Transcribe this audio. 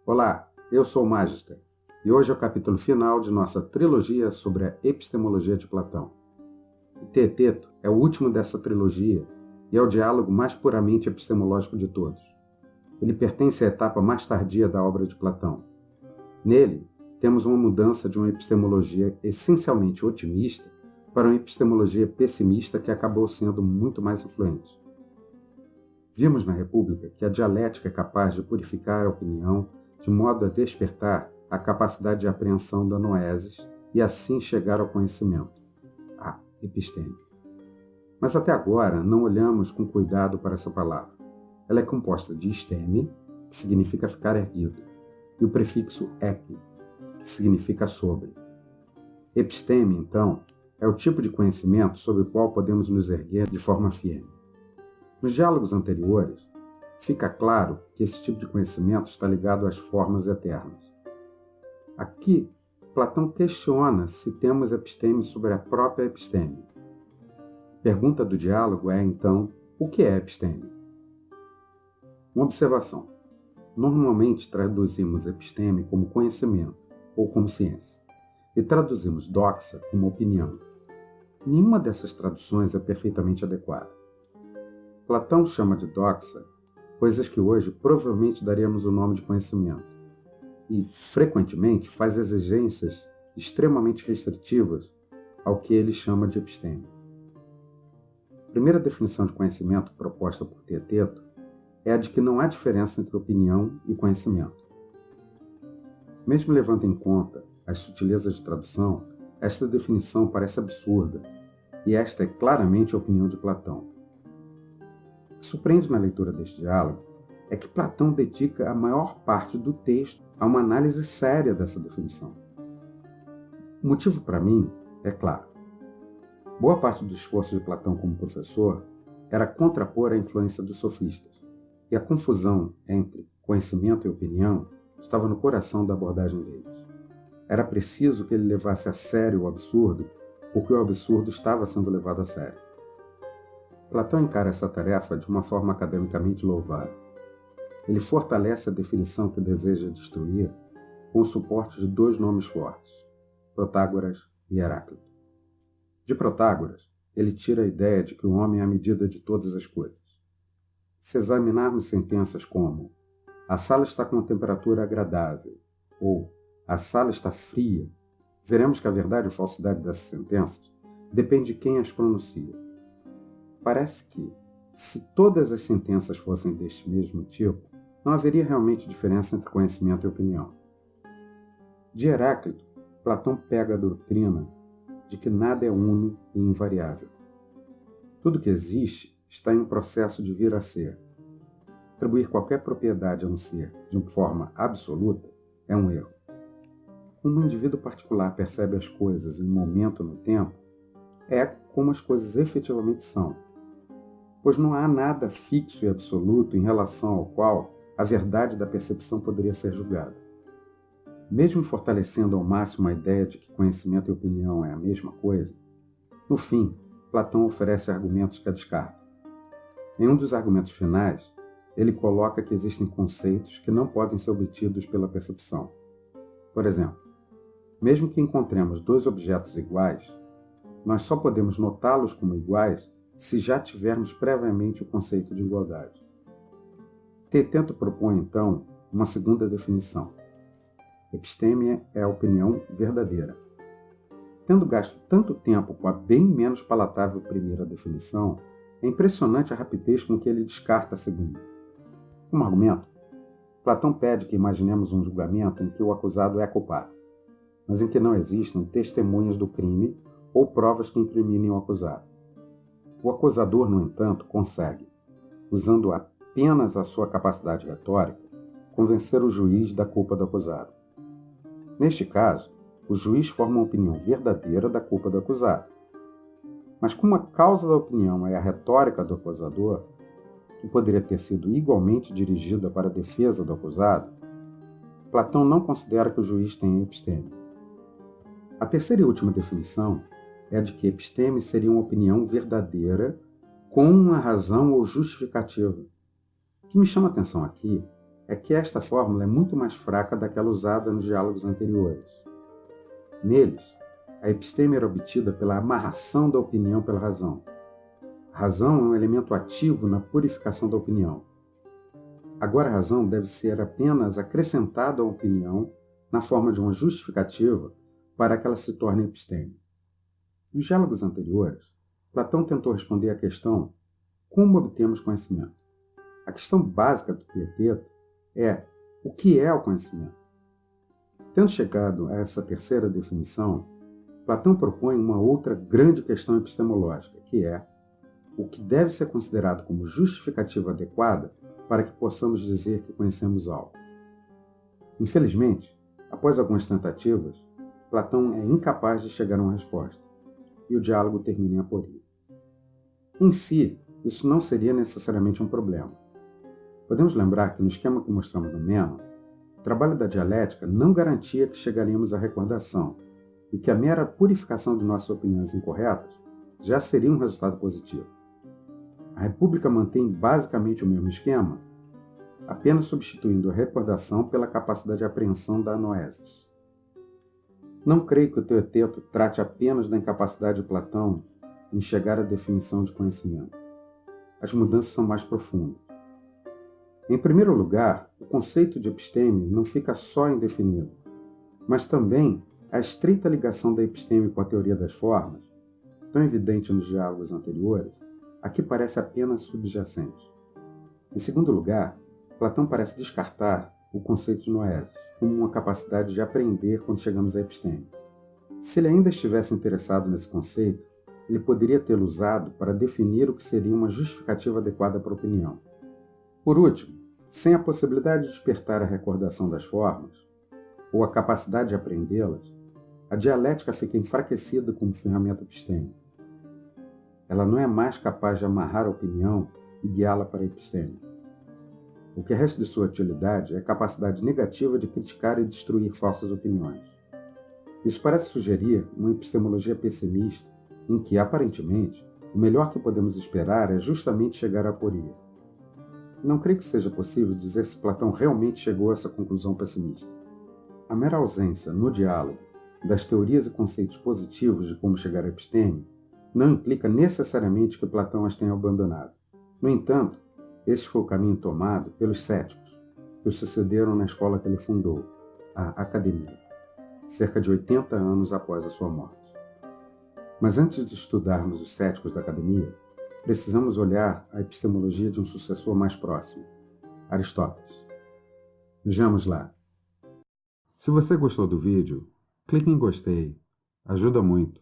Olá, eu sou o Magister e hoje é o capítulo final de nossa trilogia sobre a epistemologia de Platão. O Teeteto é o último dessa trilogia e é o diálogo mais puramente epistemológico de todos. Ele pertence à etapa mais tardia da obra de Platão. Nele, temos uma mudança de uma epistemologia essencialmente otimista para uma epistemologia pessimista que acabou sendo muito mais influente. Vimos na República que a dialética é capaz de purificar a opinião de modo a despertar a capacidade de apreensão da noesis e assim chegar ao conhecimento, a episteme. Mas até agora não olhamos com cuidado para essa palavra. Ela é composta de esteme, que significa ficar erguido, e o prefixo epi, que significa sobre. Episteme, então, é o tipo de conhecimento sobre o qual podemos nos erguer de forma firme. Nos diálogos anteriores, fica claro que esse tipo de conhecimento está ligado às formas eternas. Aqui, Platão questiona se temos episteme sobre a própria episteme. A pergunta do diálogo é, então, o que é episteme? Uma observação. Normalmente traduzimos episteme como conhecimento ou como ciência, e traduzimos doxa como opinião. Nenhuma dessas traduções é perfeitamente adequada. Platão chama de doxa coisas que hoje provavelmente daríamos o nome de conhecimento, e, frequentemente, faz exigências extremamente restritivas ao que ele chama de episteme. A primeira definição de conhecimento proposta por Teeteto é a de que não há diferença entre opinião e conhecimento. Mesmo levando em conta as sutilezas de tradução, esta definição parece absurda, e esta é claramente a opinião de Platão. O que surpreende na leitura deste diálogo é que Platão dedica a maior parte do texto a uma análise séria dessa definição. O motivo, para mim, é claro. Boa parte do esforço de Platão como professor era contrapor a influência dos sofistas, e a confusão entre conhecimento e opinião estava no coração da abordagem deles. Era preciso que ele levasse a sério o absurdo, porque o absurdo estava sendo levado a sério. Platão encara essa tarefa de uma forma academicamente louvável. Ele fortalece a definição que deseja destruir com o suporte de dois nomes fortes, Protágoras e Heráclito. De Protágoras, ele tira a ideia de que o homem é a medida de todas as coisas. Se examinarmos sentenças como a sala está com uma temperatura agradável ou a sala está fria, veremos que a verdade ou falsidade dessas sentenças depende de quem as pronuncia. Parece que, se todas as sentenças fossem deste mesmo tipo, não haveria realmente diferença entre conhecimento e opinião. De Heráclito, Platão pega a doutrina de que nada é uno e invariável. Tudo que existe está em um processo de vir a ser. Atribuir qualquer propriedade a um ser de uma forma absoluta é um erro. Como um indivíduo particular percebe as coisas em um momento no tempo, é como as coisas efetivamente são, pois não há nada fixo e absoluto em relação ao qual a verdade da percepção poderia ser julgada. Mesmo fortalecendo ao máximo a ideia de que conhecimento e opinião é a mesma coisa, no fim, Platão oferece argumentos que a descartam. Em um dos argumentos finais, ele coloca que existem conceitos que não podem ser obtidos pela percepção. Por exemplo, mesmo que encontremos dois objetos iguais, nós só podemos notá-los como iguais se já tivermos previamente o conceito de igualdade. Teeteto propõe, então, uma segunda definição. Episteme é a opinião verdadeira. Tendo gasto tanto tempo com a bem menos palatável primeira definição, é impressionante a rapidez com que ele descarta a segunda. Como argumento, Platão pede que imaginemos um julgamento em que o acusado é culpado, mas em que não existam testemunhas do crime ou provas que incriminem o acusado. O acusador, no entanto, consegue, usando apenas a sua capacidade retórica, convencer o juiz da culpa do acusado. Neste caso, o juiz forma uma opinião verdadeira da culpa do acusado. Mas como a causa da opinião é a retórica do acusador, que poderia ter sido igualmente dirigida para a defesa do acusado, Platão não considera que o juiz tenha episteme. A terceira e última definição é a de que episteme seria uma opinião verdadeira com uma razão ou justificativa. O que me chama a atenção aqui é que esta fórmula é muito mais fraca daquela usada nos diálogos anteriores. Neles, a episteme era obtida pela amarração da opinião pela razão. A razão é um elemento ativo na purificação da opinião. Agora a razão deve ser apenas acrescentada à opinião na forma de uma justificativa para que ela se torne episteme. Nos diálogos anteriores, Platão tentou responder à questão: como obtemos conhecimento? A questão básica do Teeteto é: o que é o conhecimento? Tendo chegado a essa terceira definição, Platão propõe uma outra grande questão epistemológica, que é: o que deve ser considerado como justificativa adequada para que possamos dizer que conhecemos algo? Infelizmente, após algumas tentativas, Platão é incapaz de chegar a uma resposta, e o diálogo termina em aporia. Em si, isso não seria necessariamente um problema. Podemos lembrar que no esquema que mostramos no Meno, o trabalho da dialética não garantia que chegaríamos à recordação, e que a mera purificação de nossas opiniões incorretas já seria um resultado positivo. A República mantém basicamente o mesmo esquema, apenas substituindo a recordação pela capacidade de apreensão da noesis. Não creio que o Teeteto trate apenas da incapacidade de Platão em chegar à definição de conhecimento. As mudanças são mais profundas. Em primeiro lugar, o conceito de episteme não fica só indefinido, mas também a estreita ligação da episteme com a teoria das formas, tão evidente nos diálogos anteriores, aqui parece apenas subjacente. Em segundo lugar, Platão parece descartar o conceito de noesis como uma capacidade de aprender quando chegamos à episteme. Se ele ainda estivesse interessado nesse conceito, ele poderia tê-lo usado para definir o que seria uma justificativa adequada para a opinião. Por último, sem a possibilidade de despertar a recordação das formas, ou a capacidade de aprendê-las, a dialética fica enfraquecida como ferramenta epistêmica. Ela não é mais capaz de amarrar a opinião e guiá-la para a episteme. O que resta de sua utilidade é a capacidade negativa de criticar e destruir falsas opiniões. Isso parece sugerir uma epistemologia pessimista, em que, aparentemente, o melhor que podemos esperar é justamente chegar à aporia. Não creio que seja possível dizer se Platão realmente chegou a essa conclusão pessimista. A mera ausência, no diálogo, das teorias e conceitos positivos de como chegar à episteme não implica necessariamente que Platão as tenha abandonado. No entanto, esse foi o caminho tomado pelos céticos, que o sucederam na escola que ele fundou, a Academia, cerca de 80 anos após a sua morte. Mas antes de estudarmos os céticos da Academia, precisamos olhar a epistemologia de um sucessor mais próximo, Aristóteles. Vejamos lá. Se você gostou do vídeo, clique em gostei, ajuda muito.